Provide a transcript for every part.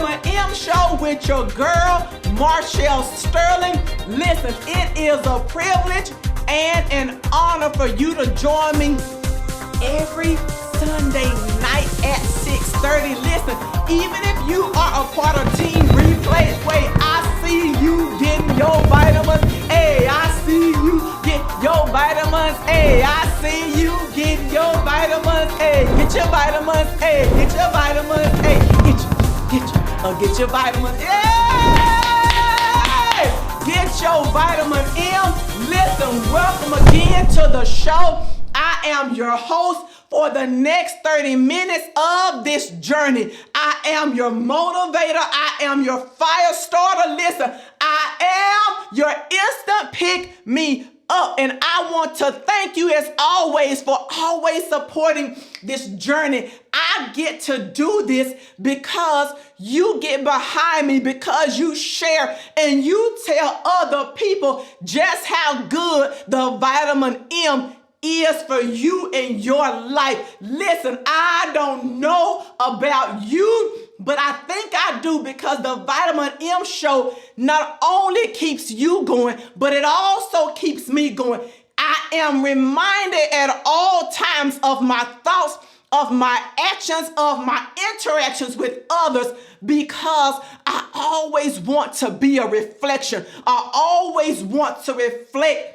Vitamin M Show with your girl, Marshall Sterling. Listen, it is a privilege and an honor for you to join me every Sunday night at 6:30. Listen, even if you are a part of Team Replay, wait, I see you getting your vitamins. Hey, I see you get your vitamins. Hey, I see you getting your vitamins. Hey, get your vitamins. Hey, get your vitamins. Hey, get your vitamins. Yeah! Get your vitamin M. Listen, welcome again to the show. I am your host for the next 30 minutes of this journey. I am your motivator. I am your fire starter. Listen, I am your instant pick me up. And I want to thank you as always for always supporting this journey. I get to do this because you get behind me, because you share and you tell other people just how good the vitamin M is for you in your life. Listen, I don't know about you, but I think I do, because the Vitamin M Show not only keeps you going, but it also keeps me going. I am reminded at all times of my thoughts, of my actions, of my interactions with others, because I always want to be a reflection. I always want to reflect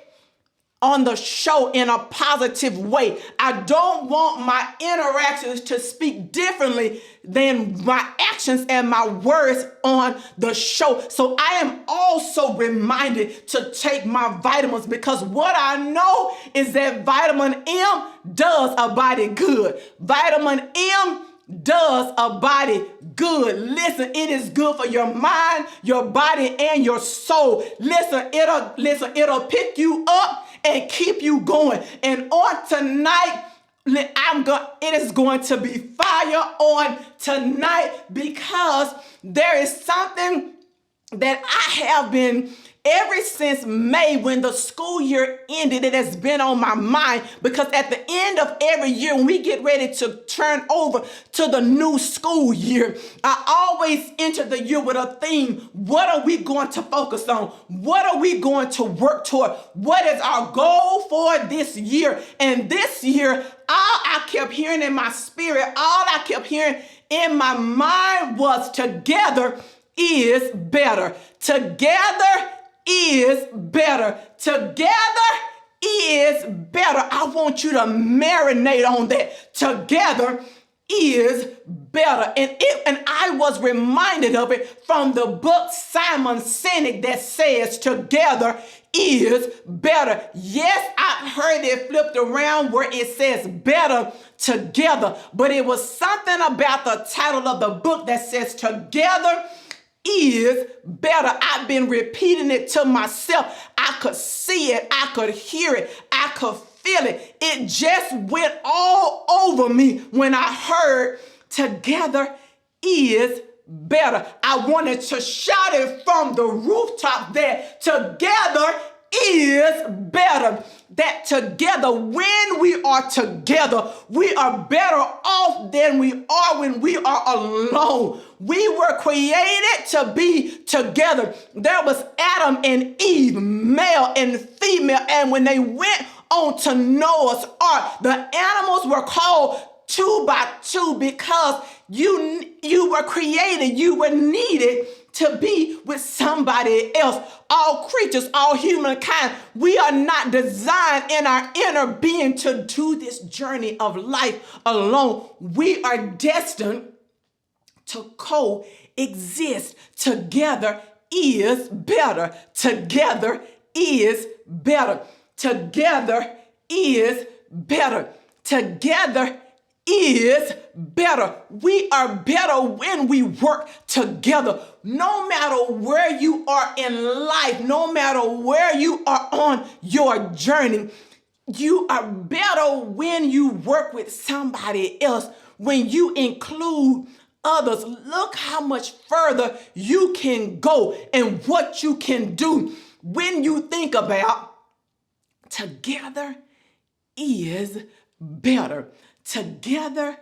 on the show in a positive way. I don't want my interactions to speak differently than my actions and my words on the show. So I am also reminded to take my vitamins, because what I know is that vitamin M does a body good. Vitamin M does a body good. Listen, it is good for your mind, your body, and your soul. Listen, it'll pick you up and keep you going. And on tonight, it is going to be fire on tonight, because there is something that I have been ever since May, when the school year ended. It has been on my mind, because at the end of every year, when we get ready to turn over to the new school year, I always enter the year with a theme. What are we going to focus on? What are we going to work toward? What is our goal for this year? And this year, all I kept hearing in my spirit, all I kept hearing in my mind was together is better. Together is better. Together is better. I want you to marinate on that. Together is better. And I was reminded of it from the book Simon Sinek that says together is better. Yes, I heard it flipped around where it says better together, but it was something about the title of the book that says together is better. I've been repeating it to myself. I could see it. I could hear it. I could feel it. It just went all over me when I heard together is better. I wanted to shout it from the rooftop that together is better. That together, when we are together, we are better off than we are when we are alone. We were created to be together. There was Adam and Eve, male and female, and when they went on to Noah's ark, the animals were called two by two, because you were created, you were needed to be with somebody else. All creatures, all humankind, we are not designed in our inner being to do this journey of life alone. We are destined to coexist. Together is better. Together is better. Together is better. Together is better. We are better when we work together. No matter where you are in life, no matter where you are on your journey, you are better when you work with somebody else, when you include others. Look how much further you can go and what you can do when you think about together is better. Together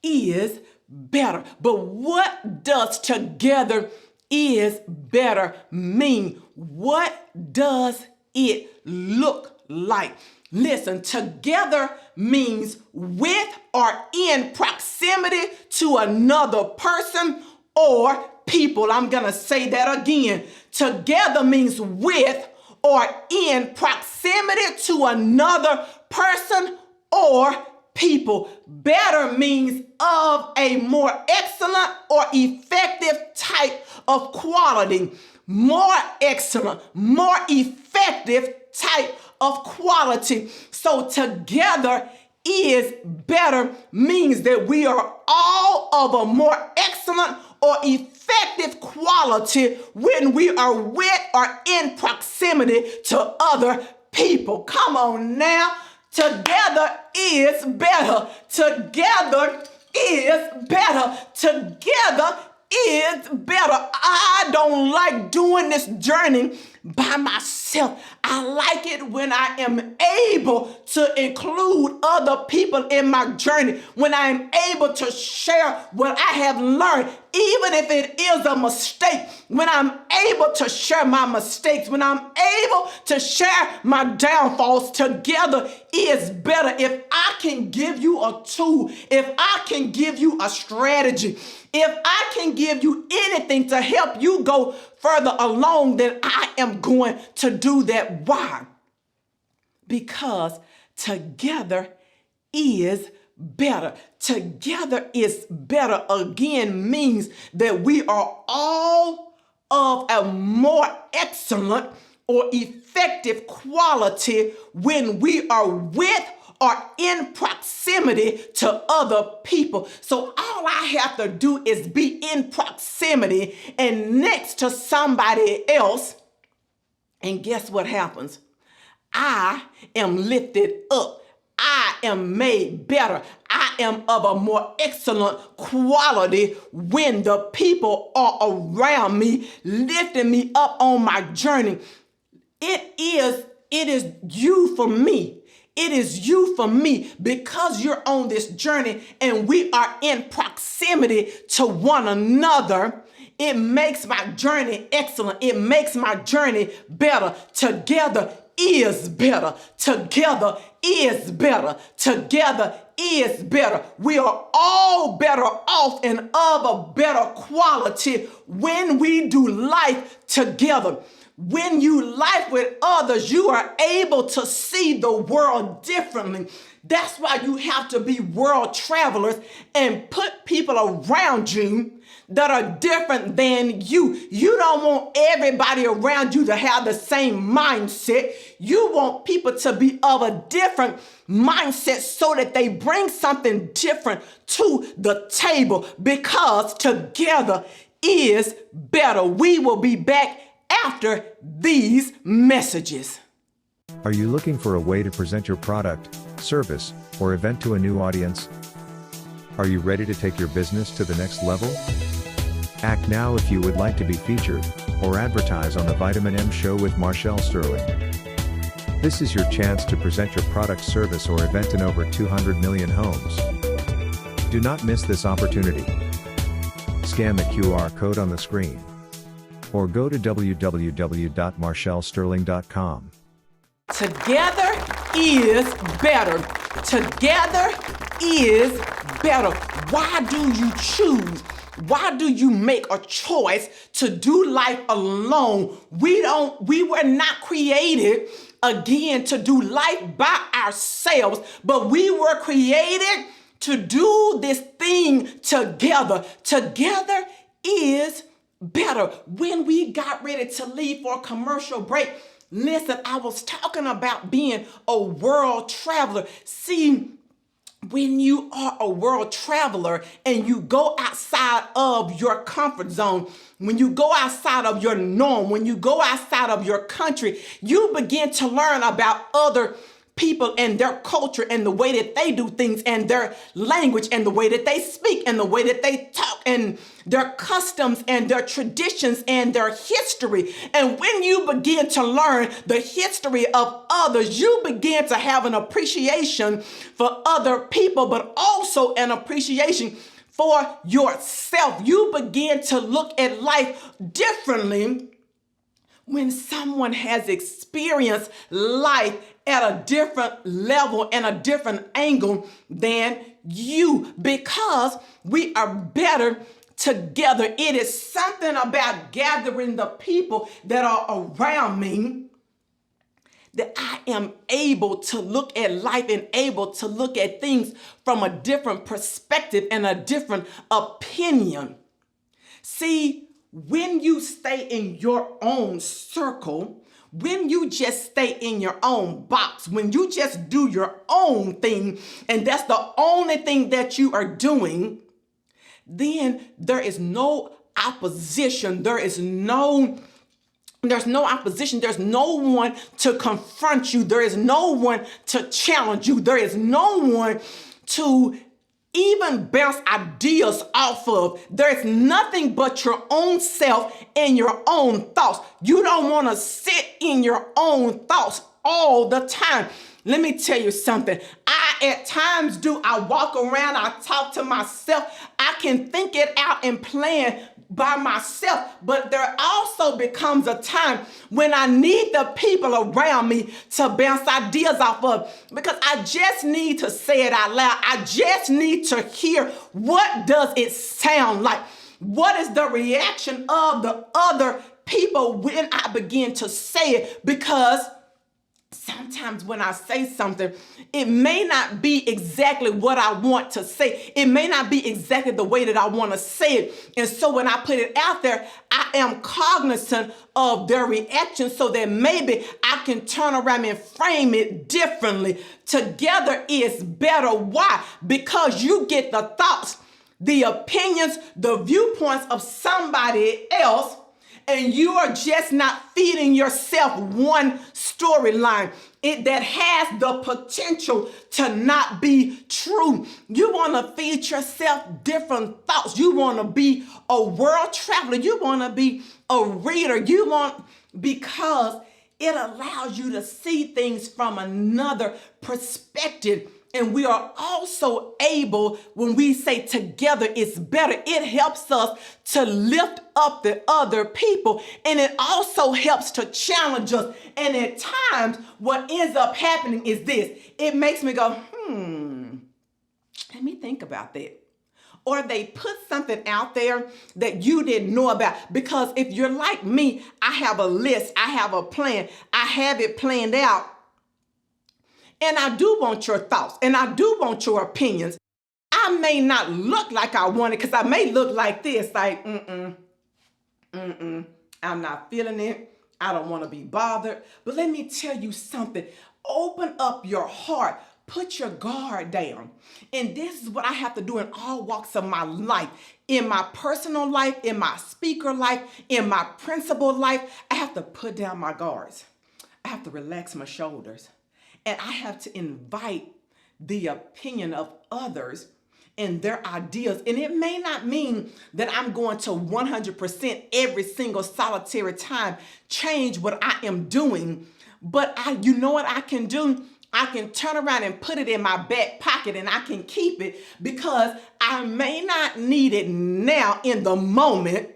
is better. But what does together is better mean? What does it look like? Listen, together means with or in proximity to another person or people. I'm going to say that again. Together means with or in proximity to another person or people. Better means of a more excellent or effective type of quality. More excellent, more effective type of quality. So together is better means that we are all of a more excellent or effective quality when we are with or in proximity to other people. Come on now. Together is better. Together is better. Together is better. I don't like doing this journey by myself. I like it when I am able to include other people in my journey, when I am able to share what I have learned, even if it is a mistake, when I'm able to share my mistakes, when I'm able to share my downfalls. Together is better. If I can give you a tool, if I can give you a strategy, if I can give you anything to help you go further along, then I am going to do that. Why? Because together is better. Together is better again means that we are all of a more excellent or effective quality when we are with or in proximity to other people. So all I have to do is be in proximity and next to somebody else. And guess what happens? I am lifted up. I am made better. I am of a more excellent quality when the people are around me, lifting me up on my journey. It is you for me. It is you for me because you're on this journey and we are in proximity to one another. It makes my journey excellent. It makes my journey better. Together is better. Together is better. Together is better. We are all better off and of a better quality when we do life together. When you life with others, you are able to see the world differently. That's why you have to be world travelers and put people around you that are different than you. You don't want everybody around you to have the same mindset. You want people to be of a different mindset so that they bring something different to the table, because together is better. We will be back after these messages. Are you looking for a way to present your product, service, or event to a new audience? Are you ready to take your business to the next level? Act now if you would like to be featured or advertise on the Vitamin M Show with Marshall Sterling. This is your chance to present your product, service, or event in over 200 million homes. Do not miss this opportunity. Scan the QR code on the screen or go to www.marshallsterling.com. Together is better. Together is better. Why do you choose? Why do you make a choice to do life alone? We were not created again to do life by ourselves, but we were created to do this thing together. Together is better. When we got ready to leave for a commercial break, listen, I was talking about being a world traveler. See, when you are a world traveler and you go outside of your comfort zone, when you go outside of your norm, when you go outside of your country, you begin to learn about other people and their culture and the way that they do things and their language and the way that they speak and the way that they talk and their customs and their traditions and their history. And when you begin to learn the history of others, you begin to have an appreciation for other people, but also an appreciation for yourself. You begin to look at life differently when someone has experienced life at a different level and a different angle than you, because we are better together. It is something about gathering the people that are around me that I am able to look at life and able to look at things from a different perspective and a different opinion. See, when you stay in your own circle, when you just stay in your own box, when you just do your own thing, and that's the only thing that you are doing, then there is no opposition. There's no opposition. There's no one to confront you. There is no one to challenge you. There is no one to even bounce ideas off of. There's nothing but your own self and your own thoughts. You don't want to sit in your own thoughts all the time. Let me tell you something. At times I walk around, I talk to myself. I can think it out and plan by myself, but there also becomes a time when I need the people around me to bounce ideas off of, because I just need to say it out loud. I just need to hear, what does it sound like? What is the reaction of the other people when I begin to say it? Because sometimes when I say something, it may not be exactly what I want to say. It may not be exactly the way that I want to say it. And so when I put it out there, I am cognizant of their reaction so that maybe I can turn around and frame it differently. Together is better. Why? Because you get the thoughts, the opinions, the viewpoints of somebody else, and you are just not feeding yourself one storyline that has the potential to not be true. You want to feed yourself different thoughts. You want to be a world traveler. You want to be a reader. Because it allows you to see things from another perspective. And we are also able, when we say together it's better, it helps us to lift up the other people. And it also helps to challenge us. And at times, what ends up happening is this. It makes me go, let me think about that. Or they put something out there that you didn't know about. Because if you're like me, I have a list, I have a plan, I have it planned out. And I do want your thoughts, and I do want your opinions. I may not look like I want it, because I may look like this, like, I'm not feeling it. I don't want to be bothered. But let me tell you something. Open up your heart. Put your guard down. And this is what I have to do in all walks of my life. In my personal life, in my speaker life, in my principal life, I have to put down my guards. I have to relax my shoulders. And I have to invite the opinion of others and their ideas. And it may not mean that I'm going to 100% every single solitary time change what I am doing. But you know what I can do? I can turn around and put it in my back pocket, and I can keep it, because I may not need it now in the moment.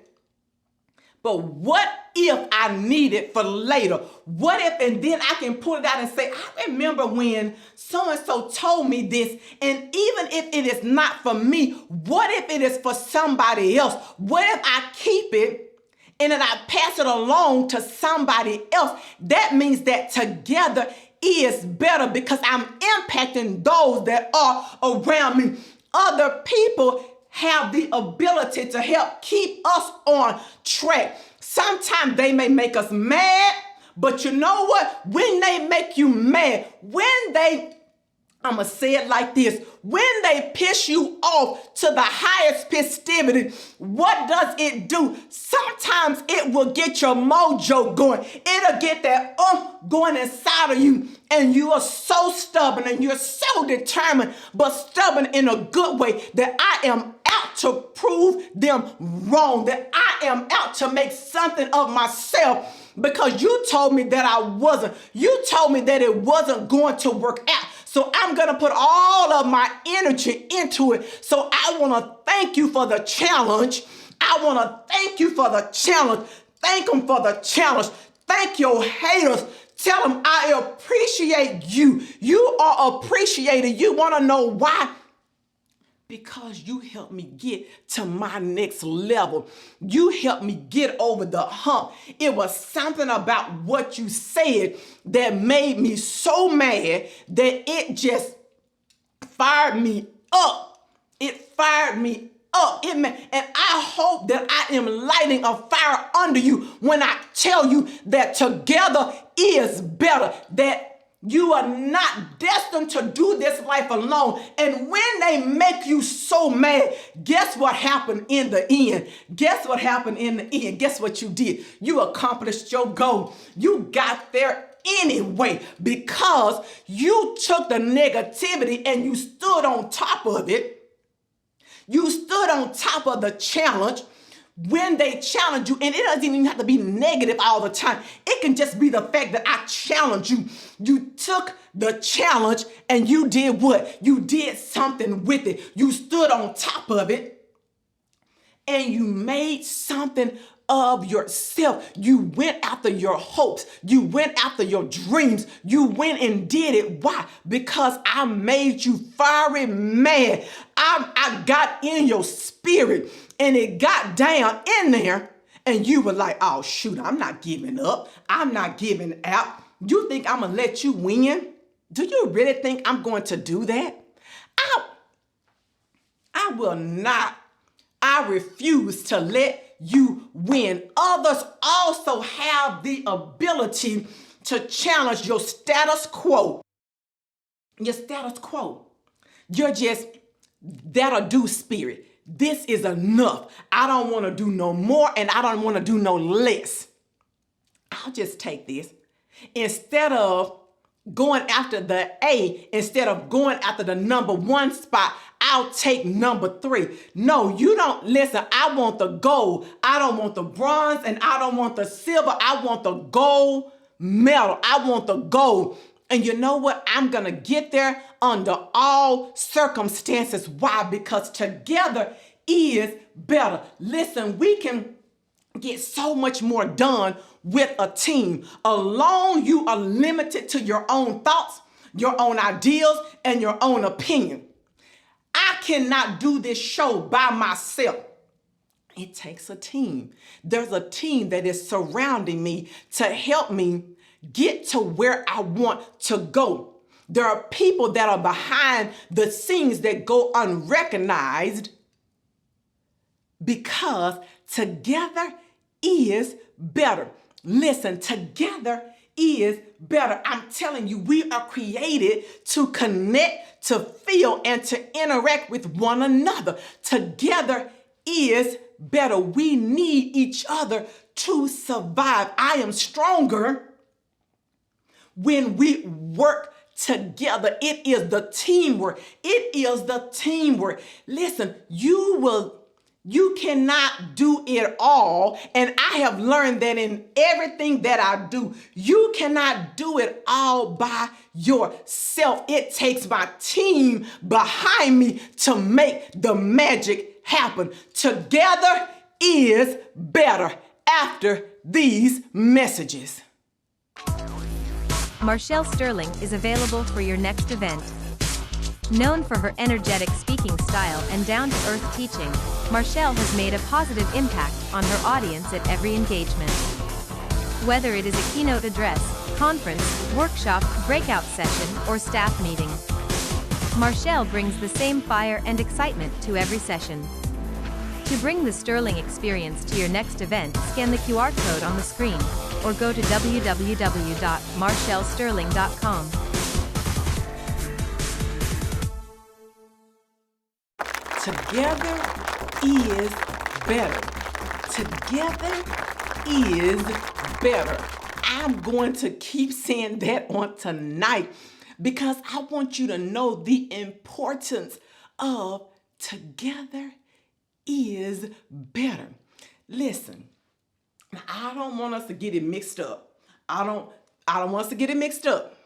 But what if I need it for later? What if, and then I can pull it out and say, I remember when so-and-so told me this, and even if it is not for me, what if it is for somebody else? What if I keep it and then I pass it along to somebody else? That means that together is better, because I'm impacting those that are around me. Other people have the ability to help keep us on track. Sometimes they may make us mad, but you know what? When they make you mad, I'm going to say it like this. When they piss you off to the highest festivity, what does it do? Sometimes it will get your mojo going. It'll get that going inside of you. And you are so stubborn and you're so determined, but stubborn in a good way, that I am out to prove them wrong, that I am out to make something of myself, because you told me that I wasn't. You told me that it wasn't going to work out. So I'm going to put all of my energy into it. So I want to thank you for the challenge. I want to thank you for the challenge. Thank them for the challenge. Thank your haters. Tell them I appreciate you. You are appreciated. You want to know why? Because you helped me get to my next level. You helped me get over the hump. It was something about what you said that made me so mad that it just fired me up. It fired me up. And I hope that I am lighting a fire under you when I tell you that together is better, that you are not destined to do this life alone. And when they make you so mad, guess what happened in the end? Guess what happened in the end? Guess what you did? You accomplished your goal. You got there anyway because you took the negativity and you stood on top of it. You stood on top of the challenge. When they challenge you, and it doesn't even have to be negative all the time. It can just be the fact that I challenge you. You took the challenge and you did what? You did something with it. You stood on top of it and you made something of yourself. You went after your hopes. You went after your dreams. You went and did it. Why? Because I made you fiery mad. I got in your spirit and it got down in there and you were like, oh shoot, I'm not giving up. I'm not giving out. You think I'm gonna let you win? Do you really think I'm going to do that? I will not. I refuse to let you win. Others also have the ability to challenge your status quo. Your status quo. You're just that'll do spirit. This is enough. I don't want to do no more and I don't want to do no less. I'll just take this. Instead of going after the A, instead of going after the number 1 spot, I'll take number 3. No, you don't listen. I want the gold. I don't want the bronze and I don't want the silver. I want the gold medal. I want the gold. And you know what? I'm going to get there under all circumstances. Why? Because together is better. Listen, we can get so much more done with a team. Alone, you are limited to your own thoughts, your own ideals, and your own opinion. I cannot do this show by myself. It takes a team. There's a team that is surrounding me to help me get to where I want to go. There are people that are behind the scenes that go unrecognized because together is better. Listen, together is better. I'm telling you, we are created to connect, to feel, and to interact with one another. Together is better. We need each other to survive. I am stronger when we work together. It is the teamwork. It is the teamwork. Listen, you cannot do it all. And I have learned that in everything that I do, you cannot do it all by yourself. It takes my team behind me to make the magic happen. Together is better after these messages. Marshall Sterling is available for your next event. Known for her energetic speaking style and down-to-earth teaching, Marshall has made a positive impact on her audience at every engagement. Whether it is a keynote address, conference, workshop, breakout session, or staff meeting, Marshall brings the same fire and excitement to every session. To bring the Sterling experience to your next event, scan the QR code on the screen or go to www.marshallsterling.com. Together is better. Together is better. I'm going to keep saying that on tonight because I want you to know the importance of together is better. Listen, I don't want us to get it mixed up. I don't want us to get it mixed up.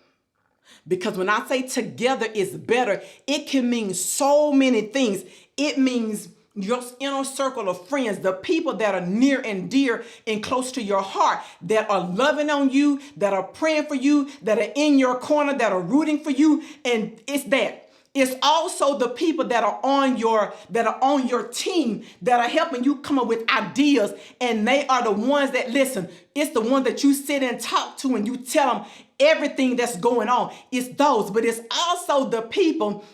Because when I say together is better, it can mean so many things. It means your inner circle of friends, the people that are near and dear and close to your heart, that are loving on you, that are praying for you, that are in your corner, that are rooting for you. And it's that. It's also the people that are on your team, that are helping you come up with ideas. And they are the ones that listen. It's the ones that you sit and talk to and you tell them everything that's going on. It's those, but it's also the people.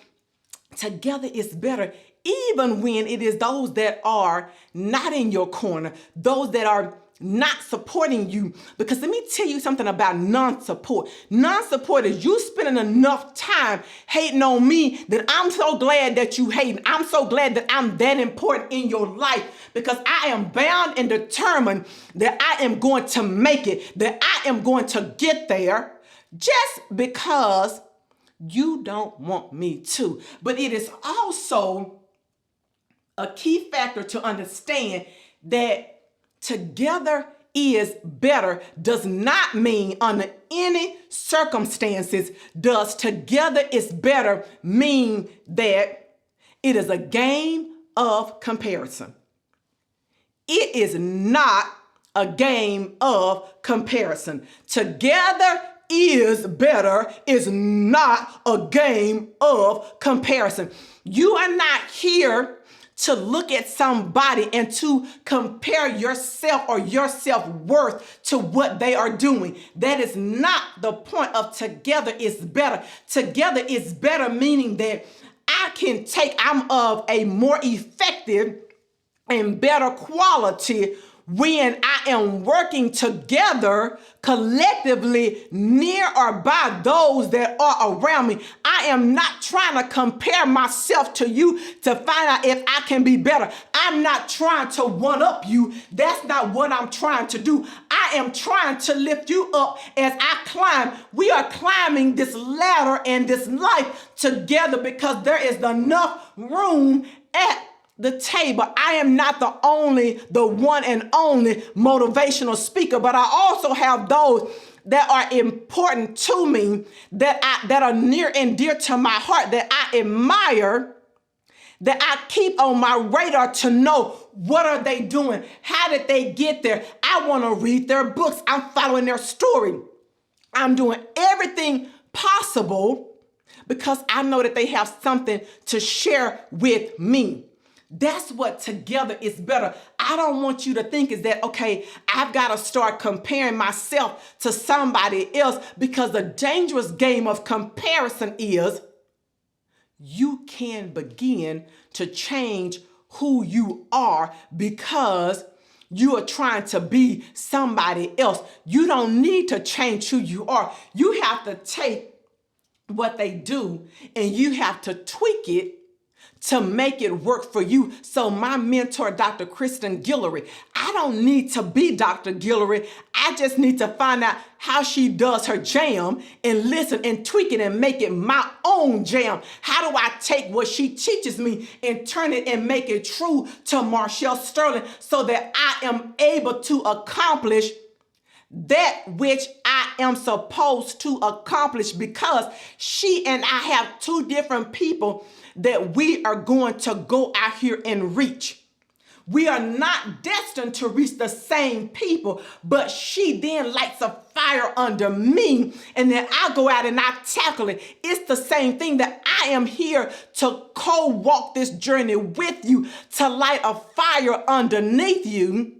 Together is better, even when it is those that are not in your corner, those that are not supporting you. Because let me tell you something about non-support. Non-support is you spending enough time hating on me that I'm so glad that you hating. I'm so glad that I'm that important in your life, because I am bound and determined that I am going to make it, that I am going to get there, just because you don't want me to. But it is also a key factor to understand that together is better does not mean under any circumstances does together is better mean that it is a game of comparison. It is not a game of comparison. Together is better is not a game of comparison. You are not here to look at somebody and to compare yourself or your self-worth to what they are doing. That is not the point of together is better. Together is better meaning that I'm of a more effective and better quality when I am working together collectively near or by those that are around me. I am not trying to compare myself to you to find out if I can be better. I'm not trying to one up you. That's not what I'm trying to do. I am trying to lift you up as I climb. We are climbing this ladder and this life together because there is enough room at the table. I am not the one and only motivational speaker, but I also have those that are important to me, that are near and dear to my heart, that I admire, that I keep on my radar to know what are they doing, how did they get there. I want to read their books. I'm following their story. I'm doing everything possible because I know that they have something to share with me. That's what together is better. I don't want you to think is that, okay, I've got to start comparing myself to somebody else, because the dangerous game of comparison is you can begin to change who you are because you are trying to be somebody else. You don't need to change who you are. You have to take what they do and you have to tweak it to make it work for you. So my mentor, Dr. Kristen Guillory, I don't need to be Dr. Guillory. I just need to find out how she does her jam and listen and tweak it and make it my own jam. How do I take what she teaches me and turn it and make it true to Marshall Sterling so that I am able to accomplish that which I am supposed to accomplish, because she and I have two different people that we are going to go out here and reach. We are not destined to reach the same people, but she then lights a fire under me, and then I go out and I tackle it. It's the same thing, that I am here to co-walk this journey with you, to light a fire underneath you,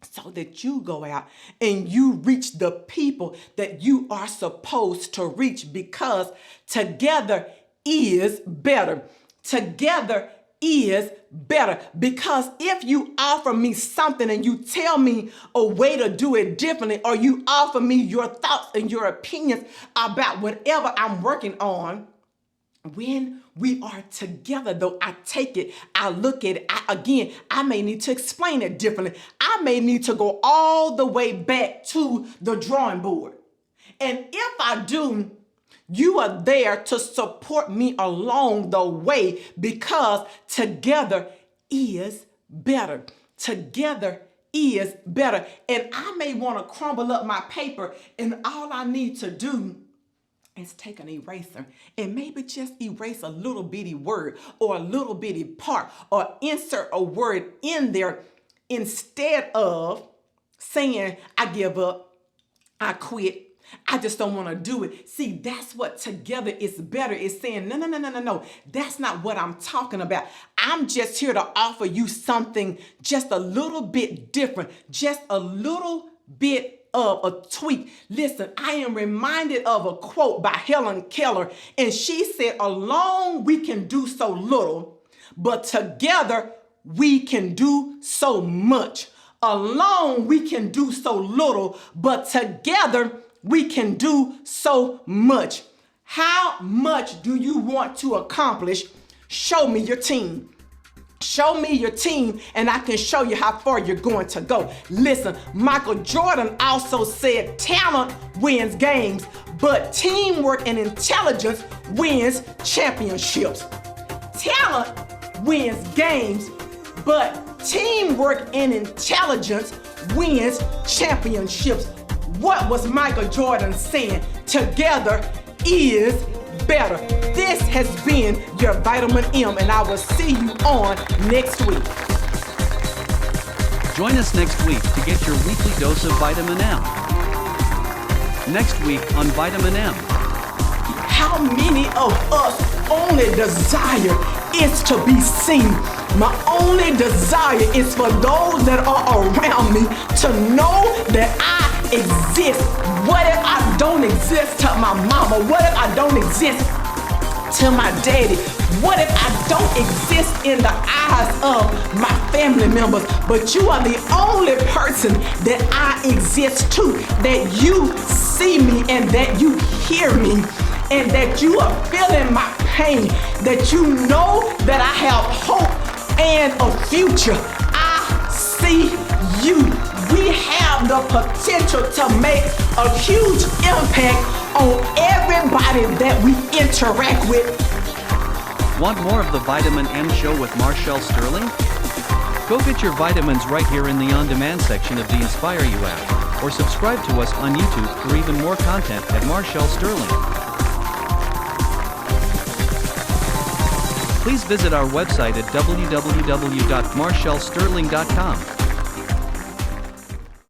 so that you go out and you reach the people that you are supposed to reach, because together is better. Together is better. Because if you offer me something and you tell me a way to do it differently, or you offer me your thoughts and your opinions about whatever I'm working on, when we are together, though, I take it, I look at it, I may need to explain it differently. I may need to go all the way back to the drawing board. And if I do, you are there to support me along the way, because together is better. Together is better. And I may want to crumble up my paper, and all I need to do is take an eraser and maybe just erase a little bitty word or a little bitty part or insert a word in there instead of saying, I give up, I quit, I just don't want to do it. See, that's what together is better. It's saying, no. That's not what I'm talking about. I'm just here to offer you something just a little bit different, just a little bit of a tweak. Listen, I am reminded of a quote by Helen Keller, and she said, alone we can do so little, but together we can do so much. Alone we can do so little, but together we can do so much. How much do you want to accomplish? Show me your team. Show me your team and I can show you how far you're going to go. Listen, Michael Jordan also said talent wins games, but teamwork and intelligence wins championships. Talent wins games, but teamwork and intelligence wins championships. What was Michael Jordan saying? Together is better. This has been your Vitamin M, and I will see you on next week. Join us next week to get your weekly dose of Vitamin M. Next week on Vitamin M. How many of us only desire is to be seen? My only desire is for those that are around me to know that I exist. What if I don't exist to my mama? What if I don't exist to my daddy? What if I don't exist in the eyes of my family members? But you are the only person that I exist to, that you see me and that you hear me and that you are feeling my pain, that you know that I have hope and a future. I see you. We have the potential to make a huge impact on everybody that we interact with. Want more of the Vitamin M Show with Marshall Sterling? Go get your vitamins right here in the on-demand section of the Inspire You app, or subscribe to us on YouTube for even more content at Marshall Sterling. Please visit our website at www.marshallsterling.com.